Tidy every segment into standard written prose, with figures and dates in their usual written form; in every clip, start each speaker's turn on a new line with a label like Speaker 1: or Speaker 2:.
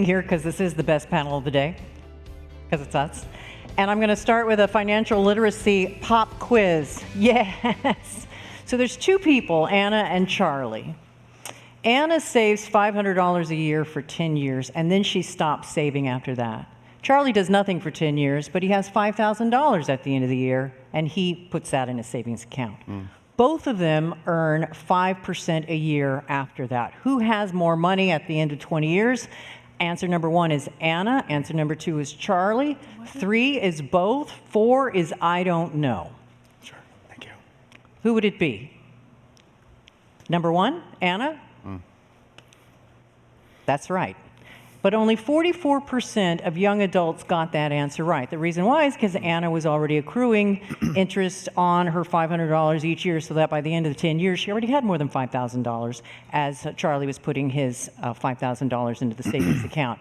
Speaker 1: Here because this is the best panel of the day, because it's us. And I'm going to start with a financial literacy pop quiz. Yes. So there's two people, Anna and Charlie. Anna saves $500 a year for 10 years, and then she stops saving after that. Charlie does nothing for 10 years, but he has $5,000 at the end of the year, and he puts that in his savings account. Both of them earn 5% a year after that. Who has more money at the end of 20 years? Answer number 1 is Anna. Answer number 2 is Charlie. 3 is both. 4 is I don't know.
Speaker 2: Sure, thank you.
Speaker 1: Who would it be? Number 1, Anna? That's right. But only 44% of young adults got that answer right. The reason why is because Anna was already accruing interest on her $500 each year, so that by the end of the 10 years, she already had more than $5,000 as Charlie was putting his $5,000 into the savings account.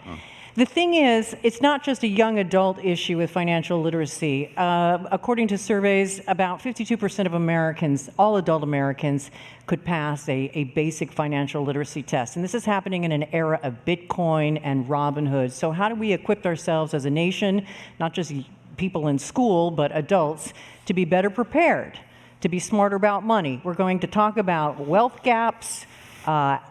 Speaker 1: The thing is, it's not just a young adult issue with financial literacy. According to surveys, about 52% of Americans, all adult Americans, could pass a basic financial literacy test. And this is happening in an era of Bitcoin and Robinhood. So how do we equip ourselves as a nation, not just people in school, but adults, to be better prepared, to be smarter about money? We're going to talk about wealth gaps,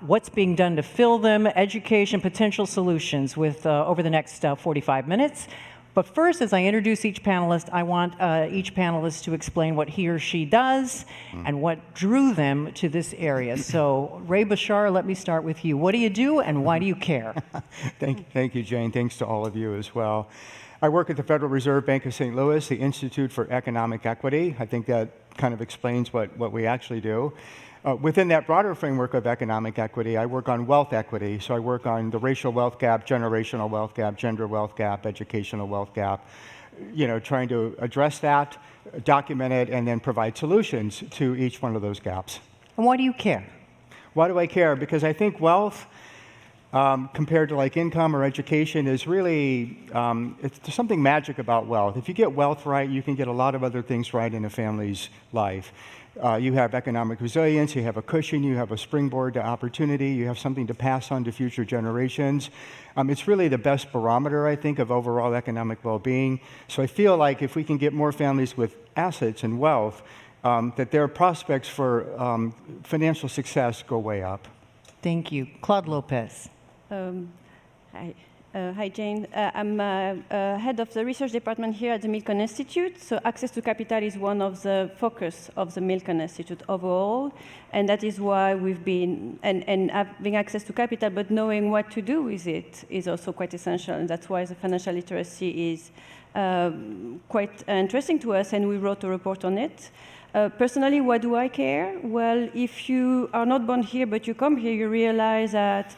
Speaker 1: what's being done to fill them, education, potential solutions with over the next 45 minutes. But first, as I introduce each panelist, I want each panelist to explain what he or she does and what drew them to this area. So, Ray Bashar, let me start with you. What do you do and why do you care?
Speaker 2: Thank you, Jane. Thanks to all of you as well. I work at the Federal Reserve Bank of St. Louis, the Institute for Economic Equity. I think that kind of explains what we actually do. Within that broader framework of economic equity, I work on wealth equity. So I work on the racial wealth gap, generational wealth gap, gender wealth gap, educational wealth gap, trying to address that, document it, and then provide solutions to each one of those gaps.
Speaker 1: And why do you care?
Speaker 2: Why do I care? Because I think wealth, compared to like income or education, is really, there's something magic about wealth. If you get wealth right, you can get a lot of other things right in a family's life. You have economic resilience, you have a cushion, you have a springboard to opportunity, you have something to pass on to future generations. It's really the best barometer, I think, of overall economic well-being. So I feel like if we can get more families with assets and wealth, that their prospects for financial success go way up.
Speaker 1: Thank you. Claude Lopez.
Speaker 3: Hi, Jane. I'm head of the research department here at the Milken Institute. So access to capital is one of the focus of the Milken Institute overall. And that is why we've been, and having access to capital, but knowing what to do with it is also quite essential. And that's why the financial literacy is quite interesting to us, and we wrote a report on it. Personally, why do I care? Well, if you are not born here, but you come here, you realize that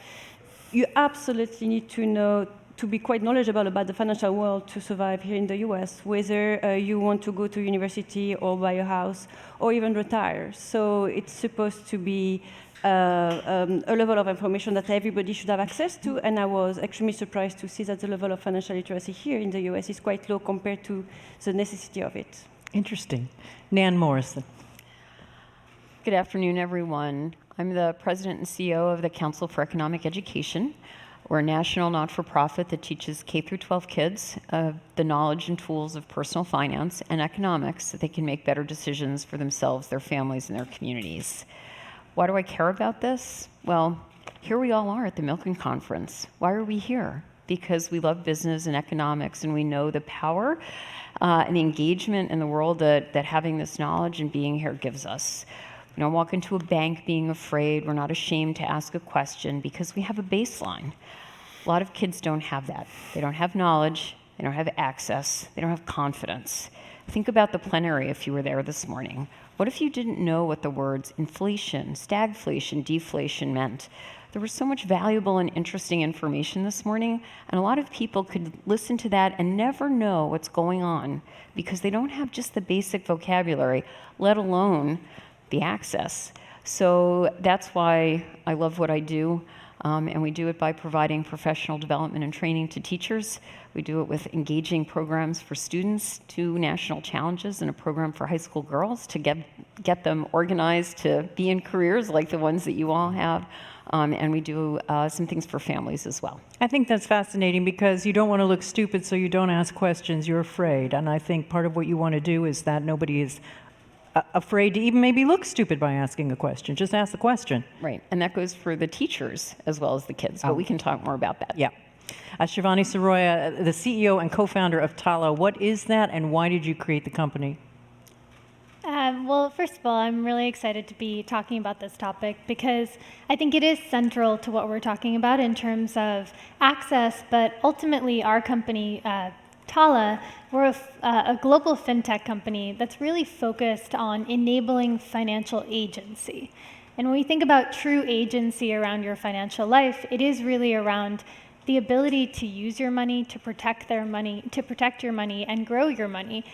Speaker 3: you absolutely need to know, to be quite knowledgeable about the financial world to survive here in the US, whether you want to go to university or buy a house or even retire. So it's supposed to be a level of information that everybody should have access to, and I was extremely surprised to see that the level of financial literacy here in the US is quite low compared to the necessity of it.
Speaker 1: Interesting. Nan Morrison.
Speaker 4: Good afternoon, everyone. I'm the president and CEO of the Council for Economic Education. We're a national not-for-profit that teaches K-12 kids the knowledge and tools of personal finance and economics so they can make better decisions for themselves, their families, and their communities. Why do I care about this? Well, here we all are at the Milken Conference. Why are we here? Because we love business and economics, and we know the power and the engagement in the world that having this knowledge and being here gives us. We don't walk into a bank being afraid. We're not ashamed to ask a question because we have a baseline. A lot of kids don't have that. They don't have knowledge. They don't have access. They don't have confidence. Think about the plenary if you were there this morning. What if you didn't know what the words inflation, stagflation, deflation meant? There was so much valuable and interesting information this morning, and a lot of people could listen to that and never know what's going on because they don't have just the basic vocabulary, let alone the access. So that's why I love what I do, and we do it by providing professional development and training to teachers. We do it with engaging programs for students, 2 national challenges, and a program for high school girls to get them organized to be in careers like the ones that you all have. and we do some things for families as well.
Speaker 1: I think that's fascinating because you don't want to look stupid, so you don't ask questions. You're afraid. And I think part of what you want to do is that nobody is afraid to even maybe look stupid by asking a question. Just ask the question.
Speaker 4: Right, and that goes for the teachers as well as the kids, but we can talk more about that.
Speaker 1: Yeah. Shivani Soroya, the CEO and co-founder of TIAA, what is that and why did you create the company?
Speaker 5: Well, first of all, I'm really excited to be talking about this topic because I think it is central to what we're talking about in terms of access, but ultimately our company, TIAA, we're a global fintech company that's really focused on enabling financial agency. And when we think about true agency around your financial life, it is really around the ability to use your money, to protect your money and grow your money.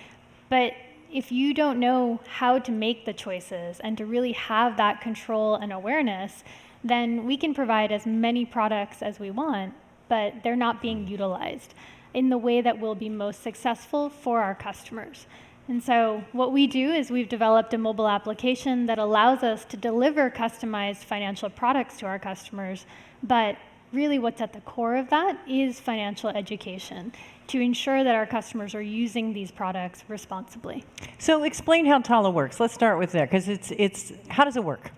Speaker 5: But if you don't know how to make the choices and to really have that control and awareness, then we can provide as many products as we want, but they're not being utilized in the way that will be most successful for our customers. And so what we do is we've developed a mobile application that allows us to deliver customized financial products to our customers, but really what's at the core of that is financial education to ensure that our customers are using these products responsibly.
Speaker 1: So explain how TIAA works. Let's start with that, because it's how does it work?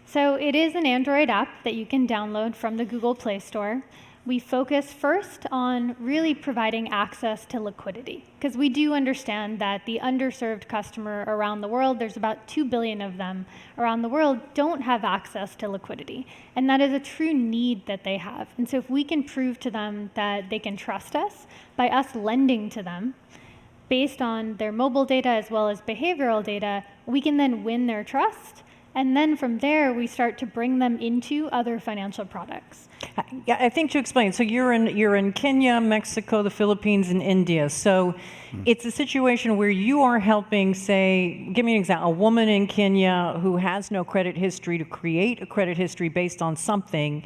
Speaker 5: So it is an Android app that you can download from the Google Play Store. We focus first on really providing access to liquidity, because we do understand that the underserved customer around the world, there's about 2 billion of them around the world, don't have access to liquidity. And that is a true need that they have. And so if we can prove to them that they can trust us by us lending to them based on their mobile data as well as behavioral data, we can then win their trust. And then from there, we start to bring them into other financial products.
Speaker 1: Yeah, I think to explain, so you're in Kenya, Mexico, the Philippines, and India. So it's a situation where you are helping, say, give me an example, a woman in Kenya who has no credit history to create a credit history based on something,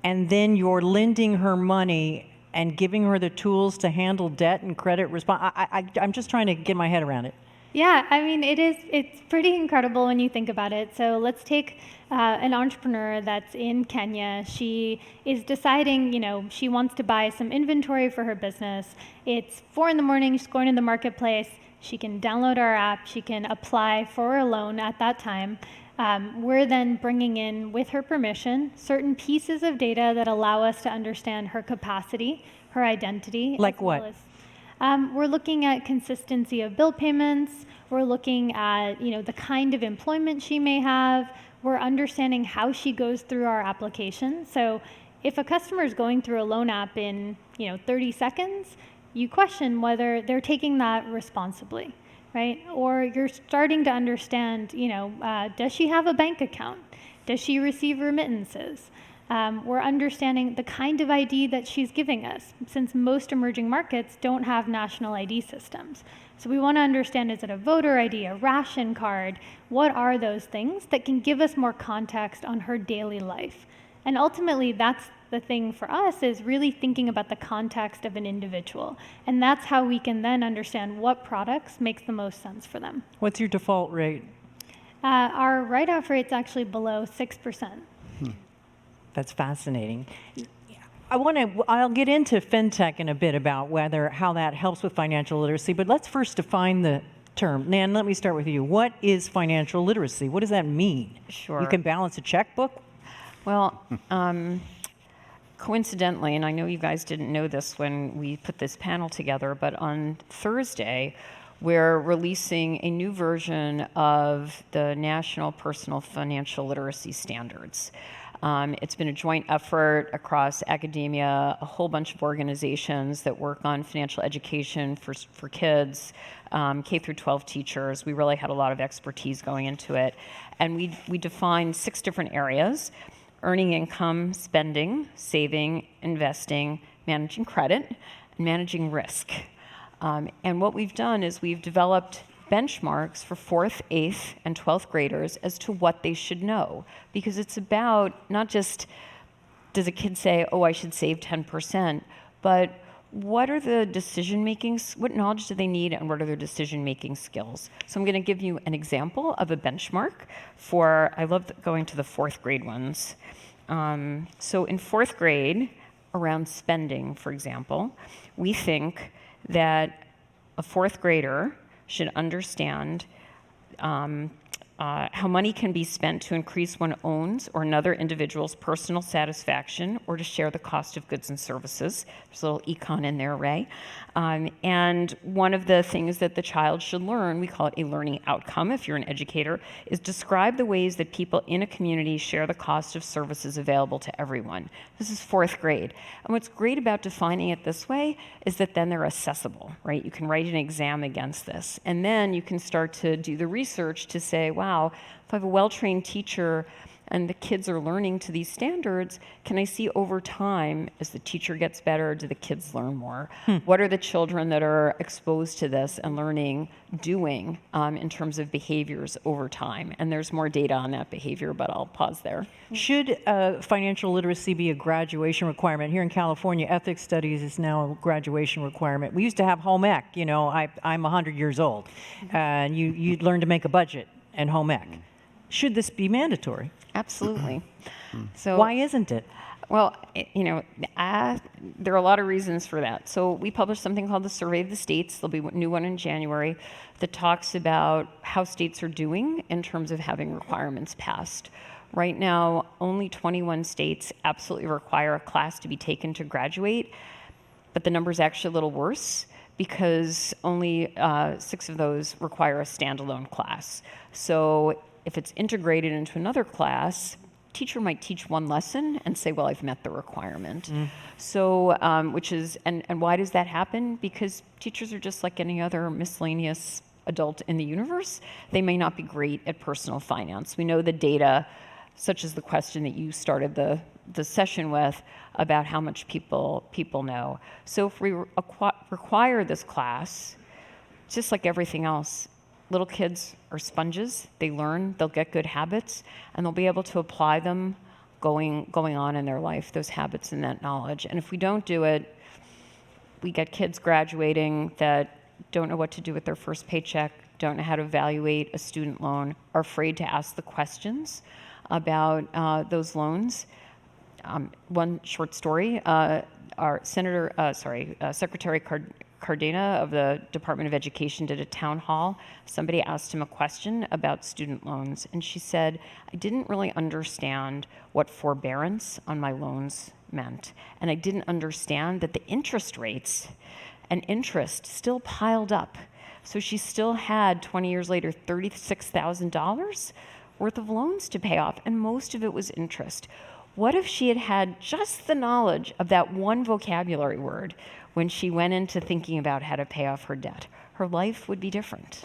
Speaker 1: and then you're lending her money and giving her the tools to handle debt and credit response. I'm just trying to get my head around it.
Speaker 5: Yeah, I mean, it's pretty incredible when you think about it. So let's take an entrepreneur that's in Kenya. She is deciding, she wants to buy some inventory for her business. It's 4 a.m, she's going to the marketplace. She can download our app. She can apply for a loan at that time. We're then bringing in, with her permission, certain pieces of data that allow us to understand her capacity, her identity.
Speaker 1: Like what?
Speaker 5: We're looking at consistency of bill payments. We're looking at, the kind of employment she may have. We're understanding how she goes through our application. So if a customer is going through a loan app in, 30 seconds, you question whether they're taking that responsibly, right? Or you're starting to understand, does she have a bank account? Does she receive remittances? We're understanding the kind of ID that she's giving us, since most emerging markets don't have national ID systems. So we want to understand, is it a voter ID, a ration card? What are those things that can give us more context on her daily life? And ultimately, that's the thing for us, is really thinking about the context of an individual. And that's how we can then understand what products makes the most sense for them.
Speaker 1: What's your default rate?
Speaker 5: Our write-off rate's actually below 6%.
Speaker 1: That's fascinating. I'll get into fintech in a bit about how that helps with financial literacy, but let's first define the term. Nan, let me start with you. What is financial literacy? What does that mean?
Speaker 4: Sure.
Speaker 1: You can balance a checkbook?
Speaker 4: Well, coincidentally, and I know you guys didn't know this when we put this panel together, but on Thursday, we're releasing a new version of the National Personal Financial Literacy Standards. It's been a joint effort across academia, a whole bunch of organizations that work on financial education for kids, K through 12 teachers. We really had a lot of expertise going into it. And we defined 6 different areas: earning income, spending, saving, investing, managing credit, and managing risk. And what we've done is we've developed benchmarks for 4th, 8th, and 12th graders as to what they should know. Because it's about not just, does a kid say, oh, I should save 10%, but what are the decision-making, what knowledge do they need, and what are their decision-making skills? So I'm going to give you an example of a benchmark for, I love going to the 4th grade ones. So in 4th grade, around spending, for example, we think that a 4th grader should understand how money can be spent to increase one's own or another individual's personal satisfaction or to share the cost of goods and services. There's a little econ in there, Ray. And one of the things that the child should learn, we call it a learning outcome if you're an educator, is describe the ways that people in a community share the cost of services available to everyone. This is 4th grade. And what's great about defining it this way is that then they're accessible, right? You can write an exam against this. And then you can start to do the research to say, wow, if I have a well-trained teacher and the kids are learning to these standards, can I see over time, as the teacher gets better, do the kids learn more? What are the children that are exposed to this and learning doing in terms of behaviors over time? And there's more data on that behavior, but I'll pause there.
Speaker 1: Should financial literacy be a graduation requirement? Here in California, ethics studies is now a graduation requirement. We used to have home ec. You know, I'm 100 years old, and you'd learn to make a budget and home ec. Should this be mandatory?
Speaker 4: Absolutely. So
Speaker 1: Why isn't it?
Speaker 4: Well, there are a lot of reasons for that. So we published something called the Survey of the States. There'll be a new one in January that talks about how states are doing in terms of having requirements passed. Right now, only 21 states absolutely require a class to be taken to graduate, but the number is actually a little worse because only 6 of those require a standalone class. So if it's integrated into another class, teacher might teach one lesson and say, well, I've met the requirement. So, and why does that happen? Because teachers are just like any other miscellaneous adult in the universe. They may not be great at personal finance. We know the data, such as the question that you started the session with, about how much people know. So if we require this class, just like everything else, little kids are sponges. They learn, they'll get good habits, and they'll be able to apply them going on in their life, those habits and that knowledge. And if we don't do it, we get kids graduating that don't know what to do with their first paycheck, don't know how to evaluate a student loan, are afraid to ask the questions about those loans. One short story, our Secretary Cardena of the Department of Education did a town hall. Somebody asked him a question about student loans, and she said, I didn't really understand what forbearance on my loans meant, and I didn't understand that the interest rates and interest still piled up. So she still had, 20 years later, $36,000 worth of loans to pay off, and most of it was interest. What if she had had just the knowledge of that one vocabulary word when she went into thinking about how to pay off her debt? Her life would be different.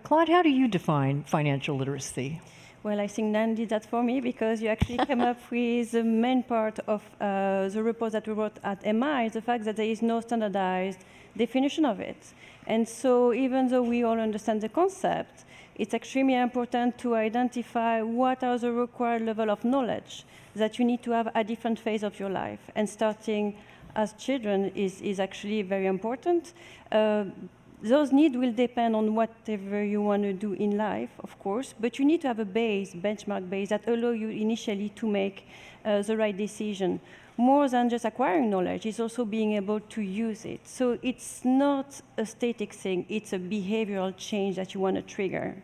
Speaker 1: Claude, how do you define financial literacy?
Speaker 3: Well, I think Nan did that for me because you actually came up with the main part of the report that we wrote at MI, the fact that there is no standardized definition of it. And so even though we all understand the concept, it's extremely important to identify what are the required level of knowledge that you need to have at different phase of your life. And starting as children is actually very important. Those needs will depend on whatever you want to do in life, of course, but you need to have a base, benchmark base, that allow you initially to make the right decision. More than just acquiring knowledge, it's also being able to use it. So it's not a static thing, it's a behavioral change that you want to trigger.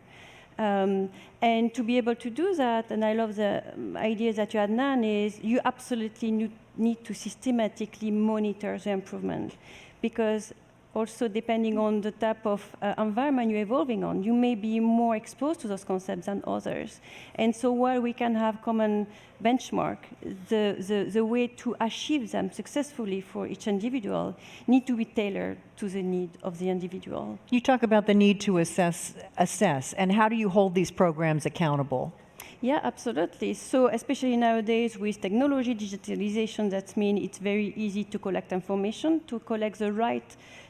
Speaker 3: And to be able to do that, and I love the idea that you had, Nan, is you absolutely need to systematically monitor the improvement, because also depending on the type of environment you're evolving on, you may be more exposed to those concepts than others. And so while we can have common benchmark, the way to achieve them successfully for each individual need to be tailored to the need of the individual.
Speaker 1: You talk about the need to assess, and how do you hold these programs accountable?
Speaker 3: Yeah, absolutely. So especially nowadays with technology, digitalization, that means it's very easy to collect information, to collect the right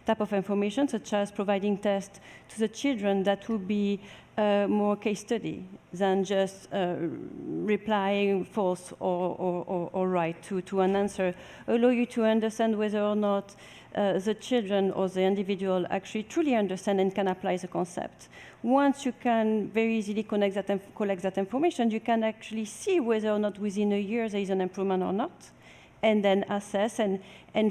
Speaker 3: type of information, such as providing tests to the children that will be more case study than just replying false or right to an answer, allow you to understand whether or not the children or the individual actually truly understand and can apply the concept. Once you can very easily collect that information, you can actually see whether or not within a year there is an improvement or not, and then assess and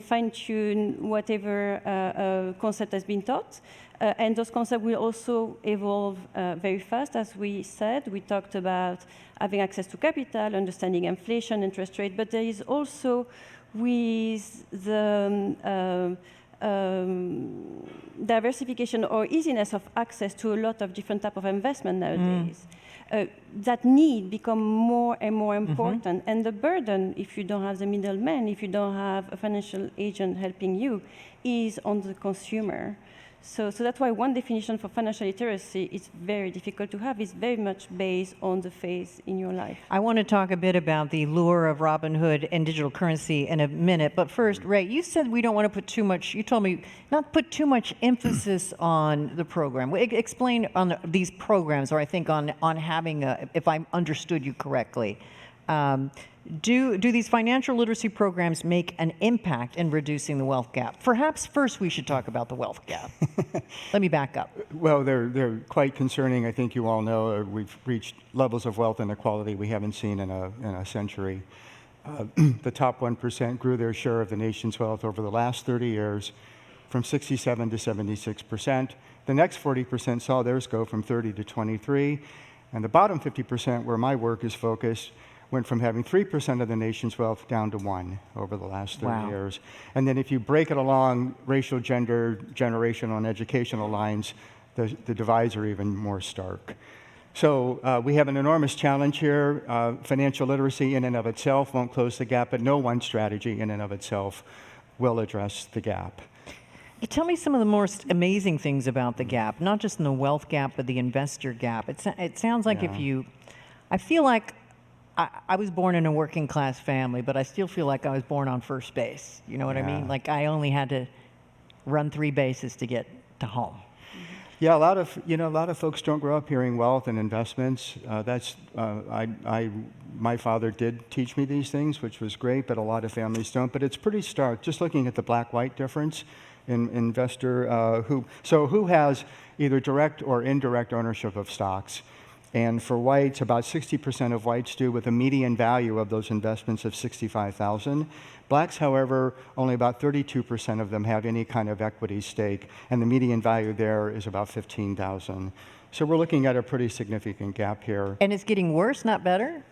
Speaker 3: fine-tune whatever concept has been taught. And those concepts will also evolve very fast. As we said, we talked about having access to capital, understanding inflation, interest rate, but there is also with the diversification or easiness of access to a lot of different type of investment nowadays, that need become more and more important. And the burden, if you don't have the middleman, if you don't have a financial agent helping you, is on the consumer. So that's why one definition for financial literacy is very difficult to have. It's very much based on the phase in your life.
Speaker 1: I want to talk a bit about the lure of Robinhood and digital currency in a minute. But first, Ray, you said we don't want to put too much, you told me not put too much emphasis on the program. Explain on these programs, or I think on having a, if I understood you correctly. Do these financial literacy programs make an impact in reducing the wealth gap? Perhaps first we should talk about the wealth gap. Let me back up.
Speaker 2: Well, they're quite concerning. I think you all know we've reached levels of wealth inequality we haven't seen in a century. The top 1% grew their share of the nation's wealth over the last 30 years from 67 to 76%. The next 40% saw theirs go from 30 to 23. And the bottom 50%, where my work is focused, went from having 3% of the nation's wealth down to 1% over the last 30 years. And then if you break it along racial, gender, generational, and educational lines, the divides are even more stark. So we have an enormous challenge here. Financial literacy in and of itself won't close the gap, but no one strategy in and of itself will address the gap.
Speaker 1: Tell me some of the most amazing things about the gap, not just in the wealth gap, but the investor gap. It sounds like I feel like I was born in a working class family, but I still feel like I was born on first base. You know what I mean? Like I only had to run 3 bases to get to home.
Speaker 2: Yeah, a lot of folks don't grow up hearing wealth and investments. My father did teach me these things, which was great, but a lot of families don't. But it's pretty stark. Just looking at the black-white difference in investor who has either direct or indirect ownership of stocks. And for whites, about 60% of whites do, with a median value of those investments of $65,000. Blacks, however, only about 32% of them have any kind of equity stake, and the median value there is about $15,000. So we're looking at a pretty significant gap here.
Speaker 1: And it's getting worse, not better?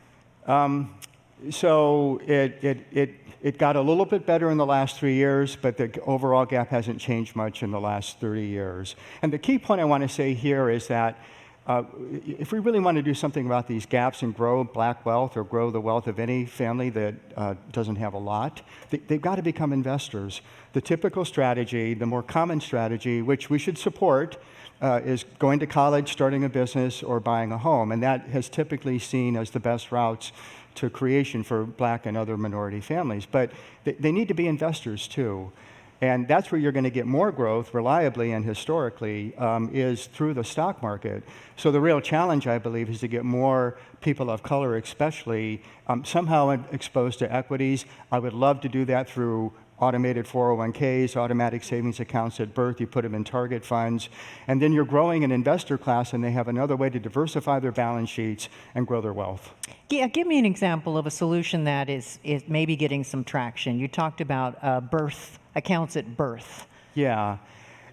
Speaker 2: So it got a little bit better in the last 3 years, but the overall gap hasn't changed much in the last 30 years. And the key point I want to say here is that if we really want to do something about these gaps and grow black wealth or grow the wealth of any family that doesn't have a lot, they've got to become investors. The typical strategy, the more common strategy, which we should support, is going to college, starting a business, or buying a home. And that has typically seen as the best routes to creation for black and other minority families. But they need to be investors too. And that's where you're going to get more growth reliably and historically is through the stock market. So the real challenge, I believe, is to get more people of color especially somehow exposed to equities. I would love to do that through automated 401ks, automatic savings accounts at birth. You put them in target funds. And then you're growing an investor class, and they have another way to diversify their balance sheets and grow their wealth.
Speaker 1: Yeah, give me an example of a solution that is maybe getting some traction. You talked about birth accounts at birth.
Speaker 2: Yeah,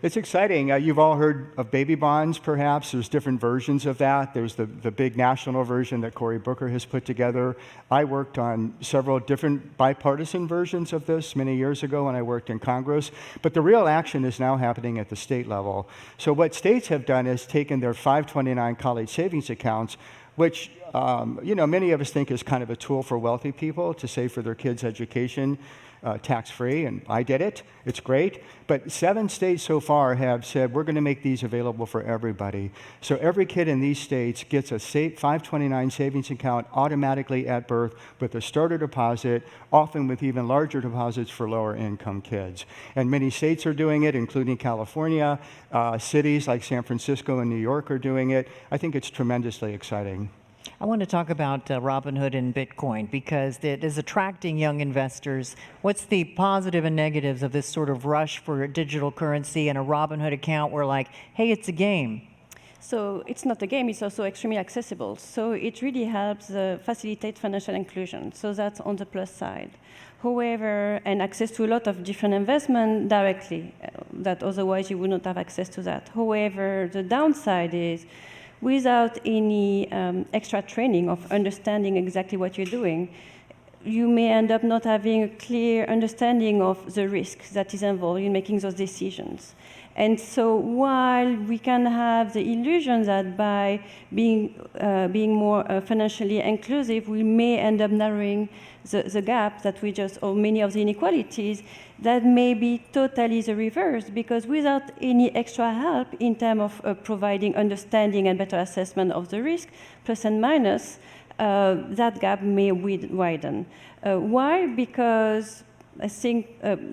Speaker 2: it's exciting. You've all heard of baby bonds, perhaps. There's different versions of that. There's the big national version that Cory Booker has put together. I worked on several different bipartisan versions of this many years ago when I worked in Congress. But the real action is now happening at the state level. So what states have done is taken their 529 college savings accounts, which many of us think is kind of a tool for wealthy people to save for their kids' education. tax-free, and I did it. It's great. But 7 states so far have said, we're going to make these available for everybody. So every kid in these states gets a 529 savings account automatically at birth with a starter deposit, often with even larger deposits for lower income kids. And many states are doing it, including California. Cities like San Francisco and New York are doing it. I think it's tremendously exciting.
Speaker 1: I want to talk about Robinhood and Bitcoin because it is attracting young investors. What's the positive and negatives of this sort of rush for a digital currency and a Robinhood account where like, hey, it's a game?
Speaker 3: So it's not a game, it's also extremely accessible. So it really helps facilitate financial inclusion. So that's on the plus side. However, and access to a lot of different investment directly, that otherwise you would not have access to that. However, the downside is without any extra training of understanding exactly what you're doing, you may end up not having a clear understanding of the risk that is involved in making those decisions. And so while we can have the illusion that by being more financially inclusive, we may end up narrowing the gap that we just, or many of the inequalities, that may be totally the reverse, because without any extra help in terms of providing understanding and better assessment of the risk, plus and minus, that gap may widen. Why? Because I think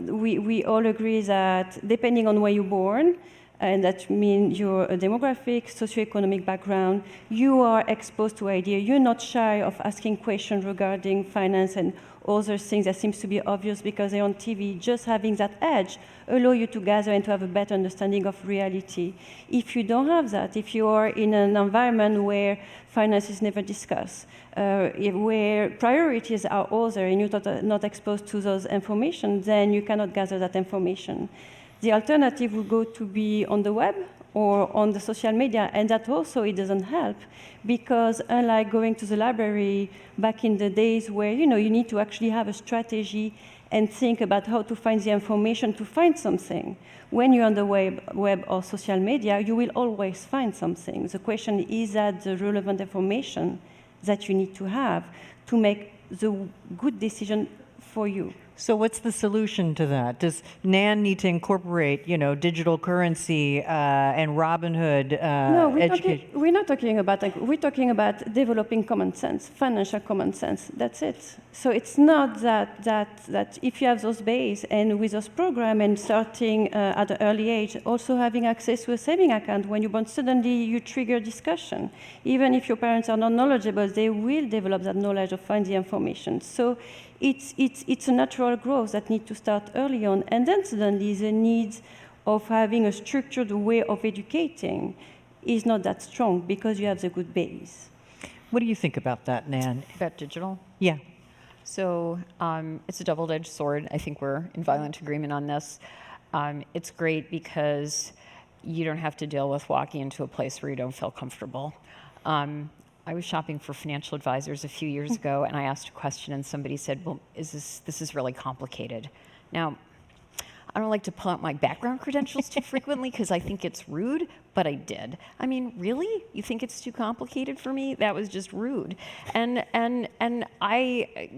Speaker 3: we all agree that depending on where you're born, and that means your demographic, socioeconomic background, you are exposed to ideas. You're not shy of asking questions regarding finance and other things that seems to be obvious because they're on TV. Just having that edge allow you to gather and to have a better understanding of reality. If you don't have that, if you are in an environment where finance is never discussed, where priorities are other and you're not exposed to those information, then you cannot gather that information. The alternative would go to be on the web or on the social media, and that also it doesn't help, because unlike going to the library back in the days where you need to actually have a strategy and think about how to find the information to find something, when you're on the web or social media, you will always find something. The question is that the relevant information that you need to have to make the good decision for you.
Speaker 1: So what's the solution to that? Does NAN need to incorporate, digital currency and Robinhood
Speaker 3: No,
Speaker 1: education?
Speaker 3: we're not talking about that. We're talking about developing common sense, financial common sense. That's it. So it's not that if you have those base and with those program and starting at an early age, also having access to a saving account when you're born, suddenly you trigger discussion. Even if your parents are not knowledgeable, they will develop that knowledge of find the information. So it's a natural growth that needs to start early on, and then suddenly the needs of having a structured way of educating is not that strong because you have the good base.
Speaker 1: What do you think about that, Nan?
Speaker 4: About digital?
Speaker 1: Yeah.
Speaker 4: So it's a double-edged sword. I think we're in violent agreement on this. It's great because you don't have to deal with walking into a place where you don't feel comfortable. I was shopping for financial advisors a few years ago, and I asked a question, and somebody said, well, this is really complicated. Now, I don't like to pull out my background credentials too frequently because I think it's rude, but I did. I mean, really? You think it's too complicated for me? That was just rude. And I,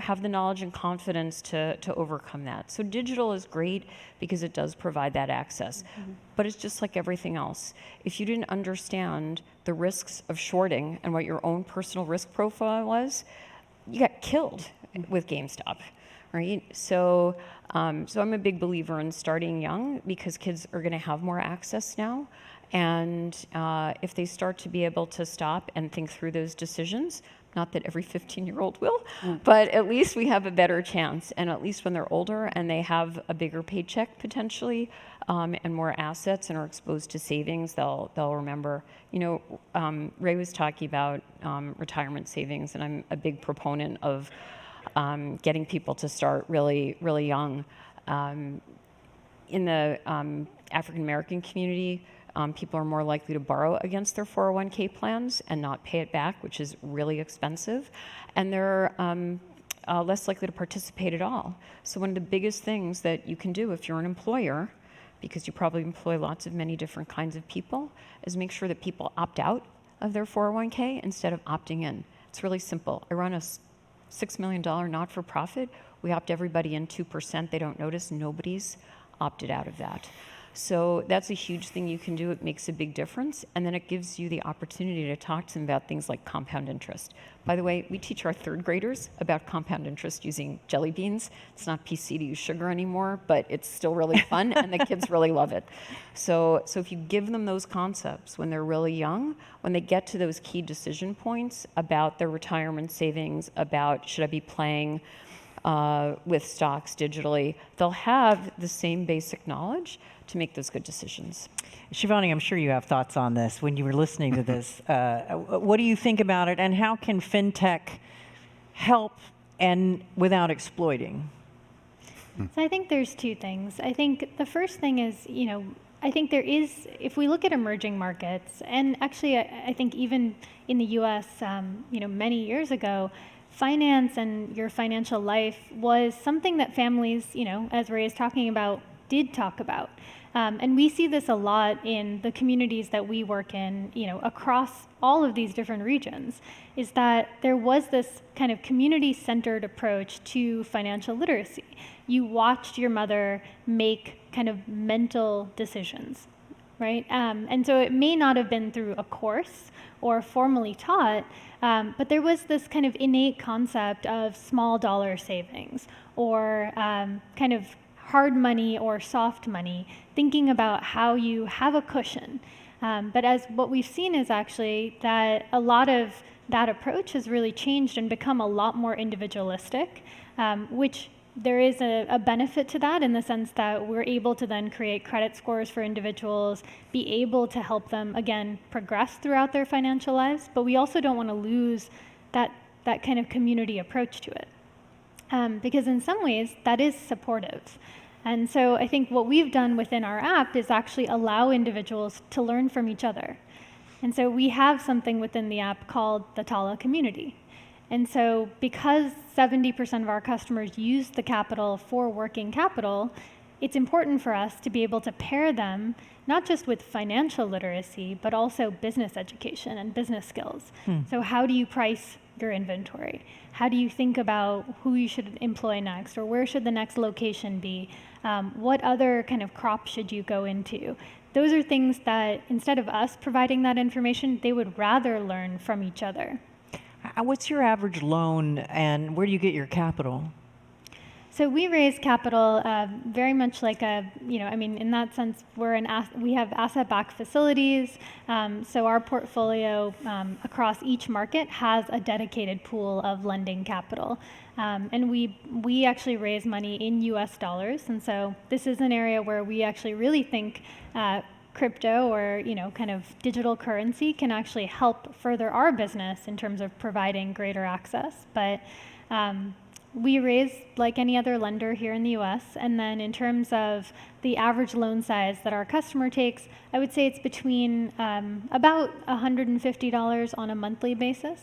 Speaker 4: have the knowledge and confidence to overcome that. So digital is great because it does provide that access. Mm-hmm. But it's just like everything else. If you didn't understand the risks of shorting and what your own personal risk profile was, you got killed with GameStop. Right? So I'm a big believer in starting young because kids are going to have more access now. And if they start to be able to stop and think through those decisions, not that every 15-year-old will, but at least we have a better chance. And at least when they're older and they have a bigger paycheck potentially and more assets and are exposed to savings, they'll remember. Ray was talking about retirement savings, and I'm a big proponent of getting people to start really, really young. In the African American community, people are more likely to borrow against their 401k plans and not pay it back, which is really expensive. And they're less likely to participate at all. So one of the biggest things that you can do if you're an employer, because you probably employ many different kinds of people, is make sure that people opt out of their 401k instead of opting in. It's really simple. I run a $6 million not-for-profit. We opt everybody in 2%. They don't notice. Nobody's opted out of that. So that's a huge thing you can do. It makes a big difference. And then it gives you the opportunity to talk to them about things like compound interest. By the way, we teach our third graders about compound interest using jelly beans. It's not PC to use sugar anymore, but it's still really fun and the kids really love it. So if you give them those concepts when they're really young, when they get to those key decision points about their retirement savings, about should I be playing with stocks digitally, they'll have the same basic knowledge to make those good decisions.
Speaker 1: Shivani, I'm sure you have thoughts on this when you were listening to this. What do you think about it, and how can fintech help and without exploiting?
Speaker 5: So I think there's two things. I think the first thing is, I think there is, if we look at emerging markets, and actually I think even in the US, many years ago, finance and your financial life was something that families, as Ray is talking about, did talk about. And we see this a lot in the communities that we work in, across all of these different regions, is that there was this kind of community-centered approach to financial literacy. You watched your mother make kind of mental decisions, right? And so it may not have been through a course or formally taught, but there was this kind of innate concept of small dollar savings, or kind of hard money or soft money, thinking about how you have a cushion. But as what we've seen is actually that a lot of that approach has really changed and become a lot more individualistic, which there is a benefit to that in the sense that we're able to then create credit scores for individuals, be able to help them, again, progress throughout their financial lives, but we also don't want to lose that kind of community approach to it. Because in some ways, that is supportive. And so I think what we've done within our app is actually allow individuals to learn from each other. And so we have something within the app called the TIAA community. And so because 70% of our customers use the capital for working capital, it's important for us to be able to pair them not just with financial literacy, but also business education and business skills. So how do you price your inventory? How do you think about who you should employ next, or where should the next location be? What other kind of crop should you go into? Those are things that instead of us providing that information, they would rather learn from each other.
Speaker 1: What's your average loan, and where do you get your capital?
Speaker 5: So we raise capital very much like in that sense, we have asset-backed facilities. So our portfolio across each market has a dedicated pool of lending capital. And we actually raise money in US dollars. And so this is an area where we actually really think crypto or kind of digital currency can actually help further our business in terms of providing greater access. But we raise like any other lender here in the US, and then in terms of the average loan size that our customer takes, I would say it's between about $150 on a monthly basis.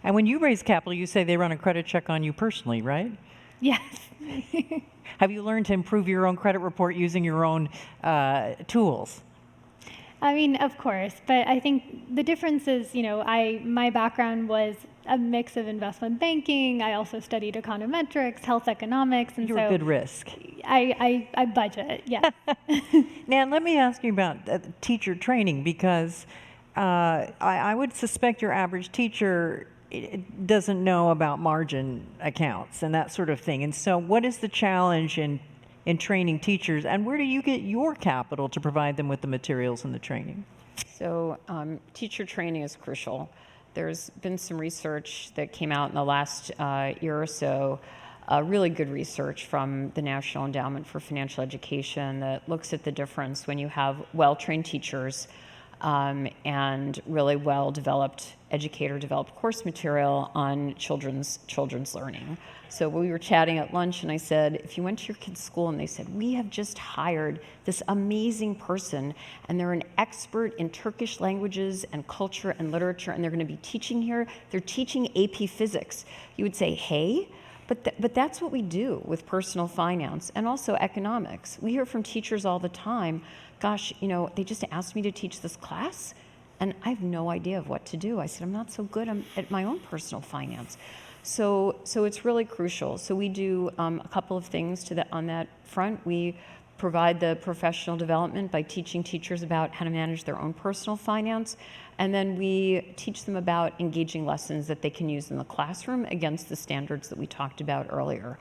Speaker 1: And when you raise capital, you say they run a credit check on you personally, right?
Speaker 5: Yes.
Speaker 1: Have you learned to improve your own credit report using your own tools?
Speaker 5: I mean, of course, but I think the difference is, my background was a mix of investment banking. I also studied econometrics, health economics, and
Speaker 1: You're a good risk.
Speaker 5: I budget, yeah.
Speaker 1: Now, let me ask you about teacher training, because I would suspect your average teacher doesn't know about margin accounts and that sort of thing. And so what is the challenge in training teachers, and where do you get your capital to provide them with the materials and the training?
Speaker 4: So teacher training is crucial. There's been some research that came out in the last year or so, really good research from the National Endowment for Financial Education that looks at the difference when you have well-trained teachers and really well-developed educator-developed course material on children's learning. So we were chatting at lunch, and I said, if you went to your kid's school and they said, we have just hired this amazing person, and they're an expert in Turkish languages and culture and literature, and they're going to be teaching here, they're teaching AP physics, you would say, hey? But that's what we do with personal finance and also economics. We hear from teachers all the time, gosh, they just asked me to teach this class, and I have no idea of what to do. I said, I'm not so good at my own personal finance. So it's really crucial. So we do a couple of things on that front. We provide the professional development by teaching teachers about how to manage their own personal finance. And then we teach them about engaging lessons that they can use in the classroom against the standards that we talked about earlier.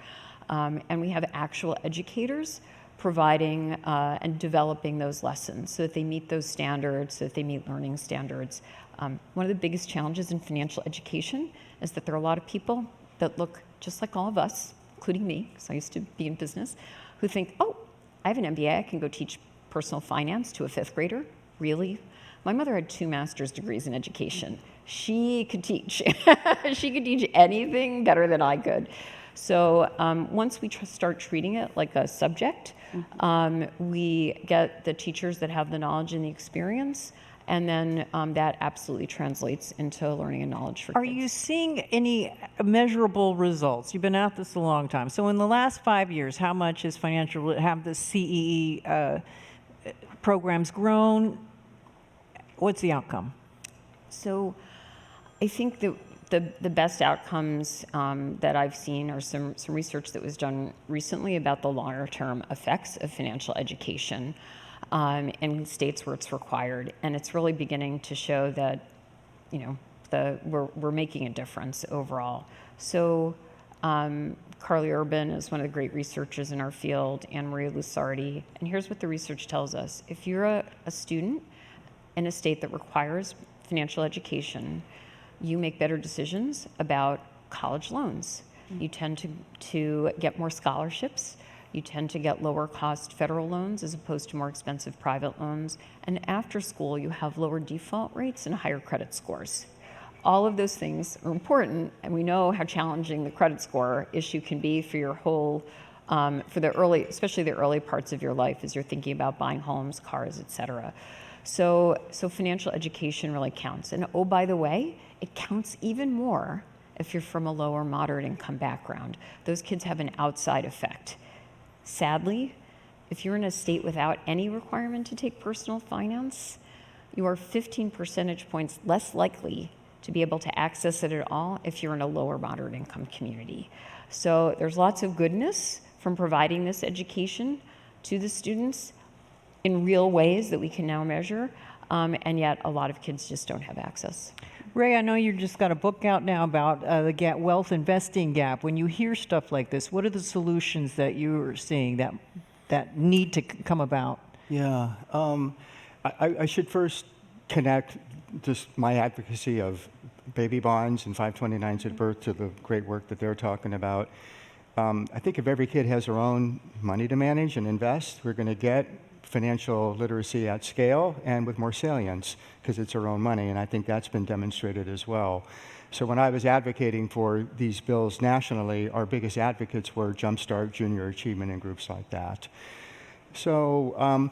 Speaker 4: And we have actual educators providing and developing those lessons so that they meet those standards, so that they meet learning standards. One of the biggest challenges in financial education is that there are a lot of people that look just like all of us, including me, because I used to be in business, who think, oh, I have an MBA, I can go teach personal finance to a 5th grader. Really? My mother had 2 master's degrees in education. She could teach. She could teach anything better than I could. So once we start treating it like a subject, we get the teachers that have the knowledge and the experience, and then that absolutely translates into learning and knowledge for kids.
Speaker 1: Are you seeing any measurable results? You've been at this a long time. So in the last 5 years, how much have the CEE programs grown? What's the outcome?
Speaker 4: So I think that the best outcomes that I've seen are some research that was done recently about the longer term effects of financial education in states where it's required. And it's really beginning to show that, we're making a difference overall. So Carly Urban is one of the great researchers in our field, Anne Marie Lusardi. And here's what the research tells us. If you're a student in a state that requires financial education, you make better decisions about college loans. You tend to get more scholarships. You tend to get lower cost federal loans as opposed to more expensive private loans. And after school, you have lower default rates and higher credit scores. All of those things are important, and we know how challenging the credit score issue can be for your whole, especially the early parts of your life as you're thinking about buying homes, cars, et cetera. So financial education really counts. And oh, by the way, it counts even more if you're from a lower moderate income background. Those kids have an outside effect. Sadly, if you're in a state without any requirement to take personal finance, you are 15 percentage points less likely to be able to access it at all if you're in a lower moderate income community. So there's lots of goodness from providing this education to the students in real ways that we can now measure, and yet a lot of kids just don't have access.
Speaker 1: Ray, I know you just got a book out now about the wealth investing gap. When you hear stuff like this, what are the solutions that you're seeing that need to come about?
Speaker 2: Yeah, I should first connect just my advocacy of baby bonds and 529s at birth to the great work that they're talking about. I think if every kid has their own money to manage and invest, we're going to get financial literacy at scale and with more salience because it's our own money, and I think that's been demonstrated as well. So when I was advocating for these bills nationally, our biggest advocates were Jumpstart, Junior Achievement, and groups like that. So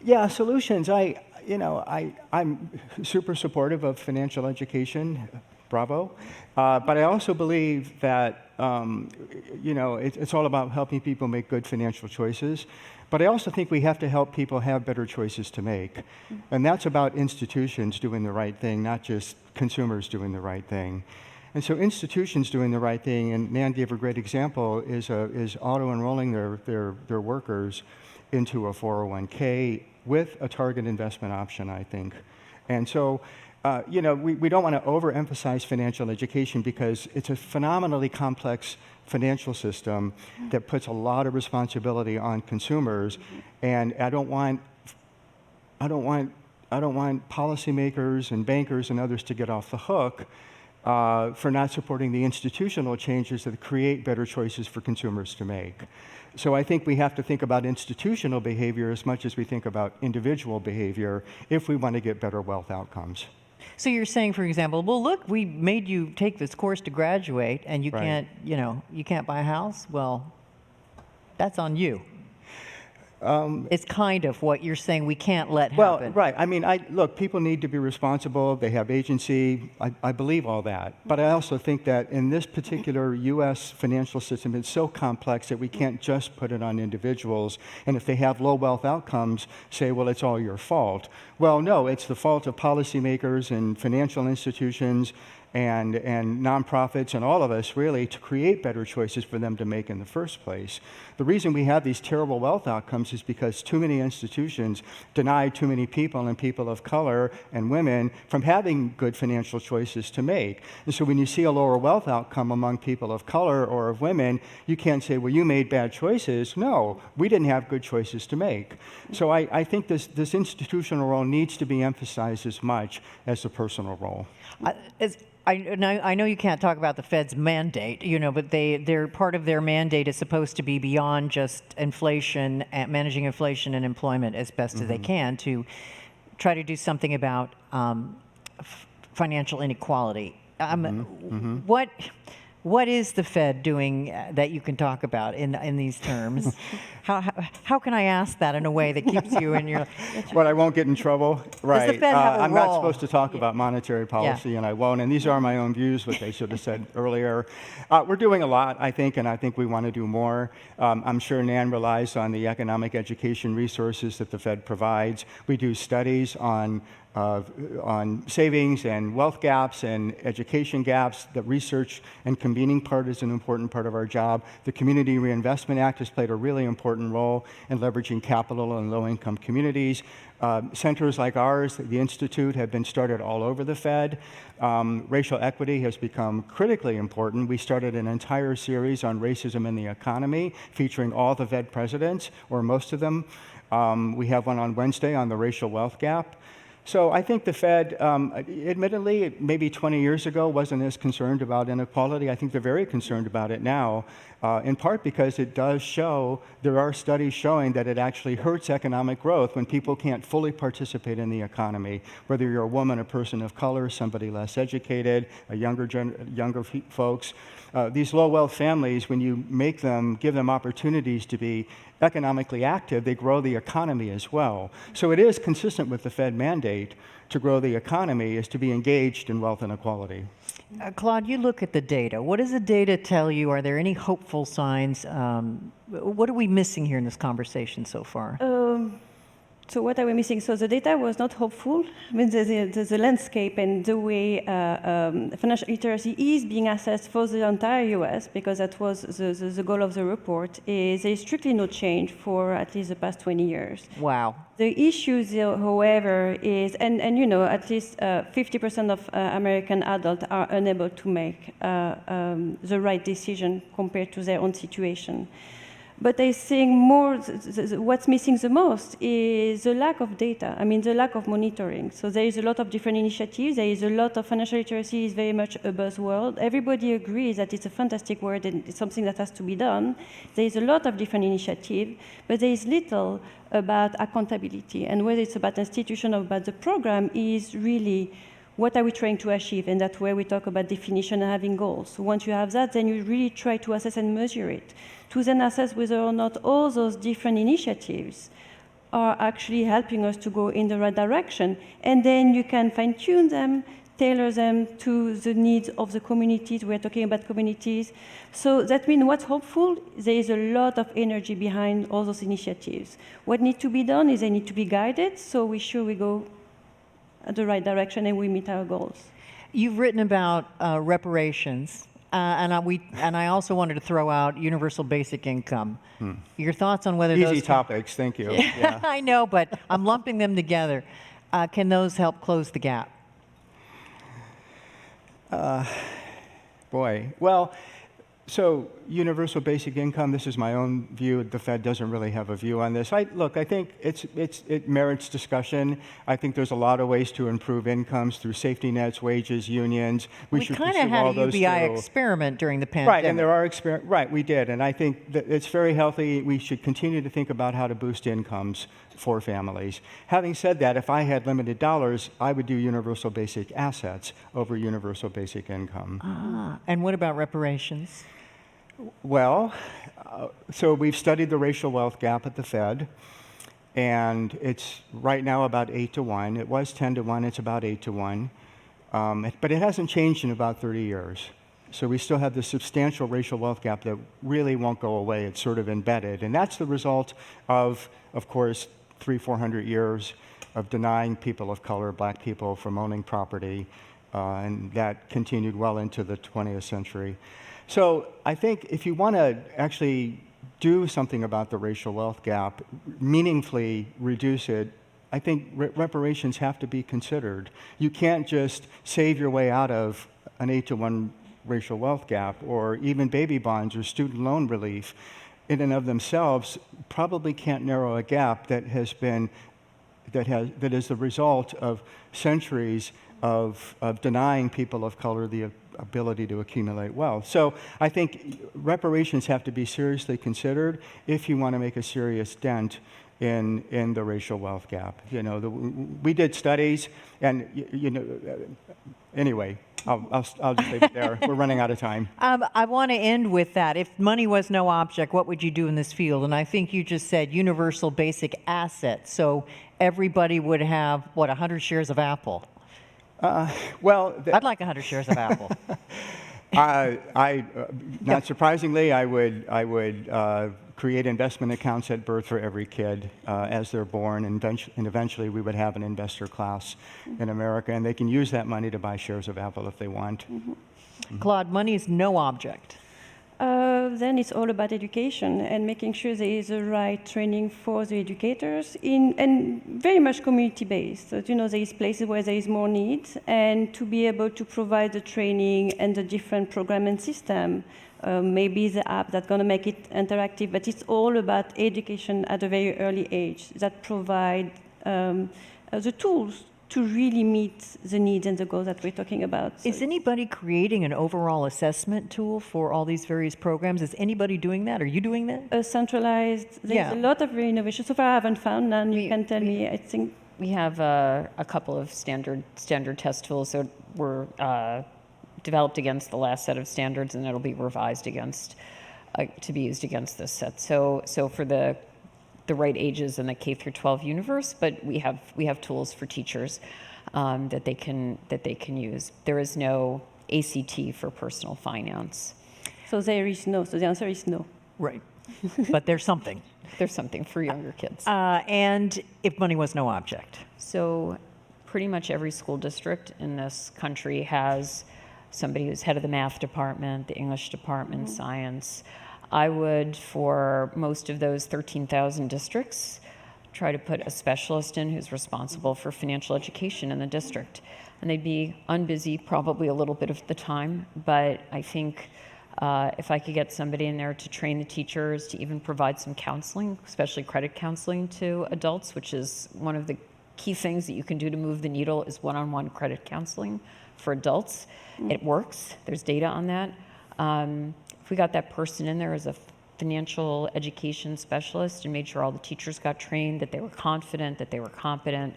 Speaker 2: yeah, solutions. I'm super supportive of financial education. Bravo. But I also believe that it's all about helping people make good financial choices. But I also think we have to help people have better choices to make. And that's about institutions doing the right thing, not just consumers doing the right thing. And so institutions doing the right thing, and Nan gave a great example, is auto-enrolling their workers into a 401k with a target investment option, I think. And so we don't want to overemphasize financial education because it's a phenomenally complex financial system that puts a lot of responsibility on consumers, and I don't want policymakers and bankers and others to get off the hook for not supporting the institutional changes that create better choices for consumers to make. So I think we have to think about institutional behavior as much as we think about individual behavior if we want to get better wealth outcomes.
Speaker 1: So you're saying, for example, well, look, we made you take this course to graduate, and you
Speaker 2: Right.
Speaker 1: can't buy a house. Well, that's on you. It's kind of what you're saying we can't let happen.
Speaker 2: Well, right. I mean, look, people need to be responsible. They have agency. I believe all that. But I also think that in this particular U.S. financial system, it's so complex that we can't just put it on individuals. And if they have low wealth outcomes, say, well, it's all your fault. Well, no, it's the fault of policymakers and financial institutions and nonprofits and all of us really to create better choices for them to make in the first place. The reason we have these terrible wealth outcomes is because too many institutions deny too many people and people of color and women from having good financial choices to make. And so when you see a lower wealth outcome among people of color or of women, you can't say, well, you made bad choices. No, we didn't have good choices to make. So I think this institutional role needs to be emphasized as much as the personal role.
Speaker 1: I know you can't talk about the Fed's mandate, but they're part of their mandate is supposed to be beyond just inflation, managing inflation and employment as best as they can to try to do something about financial inequality. What is the Fed doing that you can talk about in these terms? How can I ask that in a way that keeps you in your...
Speaker 2: Well, I won't get in trouble. Right.
Speaker 1: Does the Fed have a
Speaker 2: I'm
Speaker 1: role?
Speaker 2: not supposed to talk about monetary policy, and I won't. And these are my own views, which I should have said earlier. We're doing a lot, I think, and I think we want to do more. I'm sure Nan relies on the economic education resources that the Fed provides. We do studies on savings and wealth gaps and education gaps. The research and convening part is an important part of our job. The Community Reinvestment Act has played a really important role in leveraging capital in low-income communities. Centers like ours, the Institute, have been started all over the Fed. Racial equity has become critically important. We started an entire series on racism in the economy, featuring all the Fed presidents, or most of them. We have one on Wednesday on the racial wealth gap. So I think the Fed, admittedly, maybe 20 years ago wasn't as concerned about inequality. I think they're very concerned about it now, in part because it does show, there are studies showing that it actually hurts economic growth when people can't fully participate in the economy, whether you're a woman, a person of color, somebody less educated, younger folks. These low-wealth families, when you give them opportunities to be economically active, they grow the economy as well. So it is consistent with the Fed mandate to grow the economy is to be engaged in wealth inequality.
Speaker 1: Claude, you look at the data. What does the data tell you? Are there any hopeful signs? What are we missing here in this conversation so far?
Speaker 3: So what are we missing? So the data was not hopeful. I mean, the landscape and the way financial literacy is being assessed for the entire US, because that was the goal of the report, is there is strictly no change for at least the past 20 years.
Speaker 1: Wow.
Speaker 3: The issue, however, is, and at least 50% of American adults are unable to make the right decision compared to their own situation. But I think what's missing the most is the lack of data, the lack of monitoring. So there is a lot of different initiatives. There is a lot of financial literacy is very much a buzzword. Everybody agrees that it's a fantastic word and it's something that has to be done. There is a lot of different initiatives, but there is little about accountability. And whether it's about institution or about the program is really what are we trying to achieve? And that's where we talk about definition and having goals. So once you have that, then you really try to assess and measure it, to then assess whether or not all those different initiatives are actually helping us to go in the right direction. And then you can fine-tune them, tailor them to the needs of the communities. We're talking about communities. So that means what's hopeful, there is a lot of energy behind all those initiatives. What needs to be done is they need to be guided, so we're sure we go at the right direction and we meet our goals.
Speaker 1: You've written about reparations, and I also wanted to throw out universal basic income. Your thoughts on whether those...
Speaker 2: Easy topics, thank you. Yeah.
Speaker 1: I know, but I'm lumping them together. Can those help close the gap?
Speaker 2: Boy, well, so universal basic income, this is my own view. The Fed doesn't really have a view on this. I think it merits discussion. I think there's a lot of ways to improve incomes through safety nets, wages, unions.
Speaker 1: We kind of had a UBI experiment during the pandemic.
Speaker 2: Right, and there are right, we did. And I think that it's very healthy. We should continue to think about how to boost incomes for families. Having said that, if I had limited dollars, I would do universal basic assets over universal basic income.
Speaker 1: And what about reparations?
Speaker 2: Well, so we've studied the racial wealth gap at the Fed, and it's right now about 8 to 1. It was 10 to 1, it's about 8 to 1. But it hasn't changed in about 30 years. So we still have this substantial racial wealth gap that really won't go away. It's sort of embedded. And that's the result of course, 300-400 years of denying people of color, black people, from owning property, and that continued well into the 20th century. So I think if you want to actually do something about the racial wealth gap, meaningfully reduce it, I think reparations have to be considered. You can't just save your way out of an 8-to-1 racial wealth gap, or even baby bonds or student loan relief in and of themselves probably can't narrow a gap that is the result of centuries of denying people of color the ability to accumulate wealth. So I think reparations have to be seriously considered if you want to make a serious dent in the racial wealth gap. You know, we did studies, and anyway, I'll just leave it there. We're running out of time.
Speaker 1: I want to end with that. If money was no object, what would you do in this field? And I think you just said universal basic assets. So everybody would have, 100 shares of Apple?
Speaker 2: Well,
Speaker 1: I'd like 100 shares of Apple.
Speaker 2: Not surprisingly, I would create investment accounts at birth for every kid as they're born, and eventually we would have an investor class in America, and they can use that money to buy shares of Apple if they want.
Speaker 1: Claude, money is no object.
Speaker 3: Then it's all about education and making sure there is the right training for the educators and very much community-based. So, you know, there is places where there is more need, and to be able to provide the training and the different program and system, maybe the app that's going to make it interactive, but it's all about education at a very early age that provide the tools to really meet the needs and the goals that we're talking about. So
Speaker 1: is anybody creating an overall assessment tool for all these various programs? Is anybody doing that? Are you doing that?
Speaker 3: Centralized, there's a lot of innovation. So far I haven't found none. You can tell me, I think.
Speaker 4: We have a couple of standard test tools that were developed against the last set of standards, and it'll be revised against to be used against this set. So for the right ages in the K through 12 universe, but we have tools for teachers that they can use. There is no ACT for personal finance.
Speaker 3: So there is no. So the answer is no.
Speaker 1: Right. But there's something.
Speaker 4: There's something for younger kids.
Speaker 1: And if money was no object?
Speaker 4: So pretty much every school district in this country has somebody who's head of the math department, the English department, science. I would, for most of those 13,000 districts, try to put a specialist in who's responsible for financial education in the district. And they'd be unbusy probably a little bit of the time, but I think if I could get somebody in there to train the teachers, to even provide some counseling, especially credit counseling to adults, which is one of the key things that you can do to move the needle, is one-on-one credit counseling for adults. It works. There's data on that. If we got that person in there as a financial education specialist and made sure all the teachers got trained, that they were confident, that they were competent,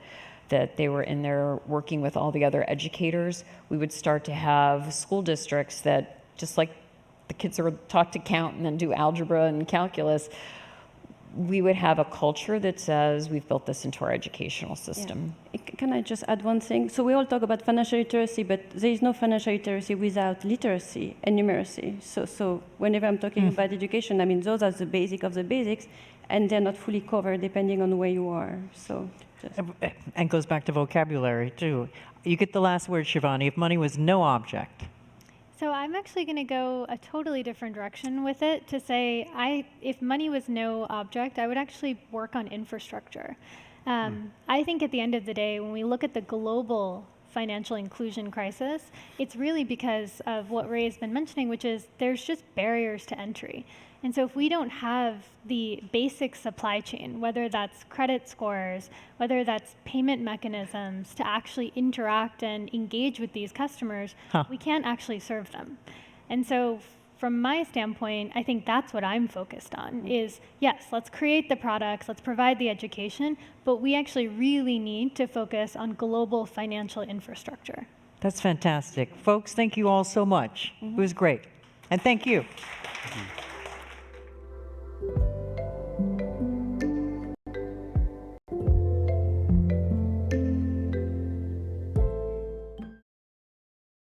Speaker 4: that they were in there working with all the other educators, we would start to have school districts that, just like the kids are taught to count and then do algebra and calculus, we would have a culture that says we've built this into our educational system.
Speaker 3: Yeah. Can I just add one thing? So we all talk about financial literacy, but there is no financial literacy without literacy and numeracy. So whenever I'm talking about education, I mean, those are the basic of the basics, and they're not fully covered depending on where you are. So.
Speaker 1: And goes back to vocabulary, too. You get the last word, Shivani. If money was no object.
Speaker 5: So I'm actually going to go a totally different direction with it to say, if money was no object, I would actually work on infrastructure. I think at the end of the day, when we look at the global financial inclusion crisis, it's really because of what Ray has been mentioning, which is there's just barriers to entry. And so if we don't have the basic supply chain, whether that's credit scores, whether that's payment mechanisms to actually interact and engage with these customers, we can't actually serve them. And so from my standpoint, I think that's what I'm focused on is, yes, let's create the products, let's provide the education, but we actually really need to focus on global financial infrastructure.
Speaker 1: That's fantastic. Folks, thank you all so much. It was great. And thank you.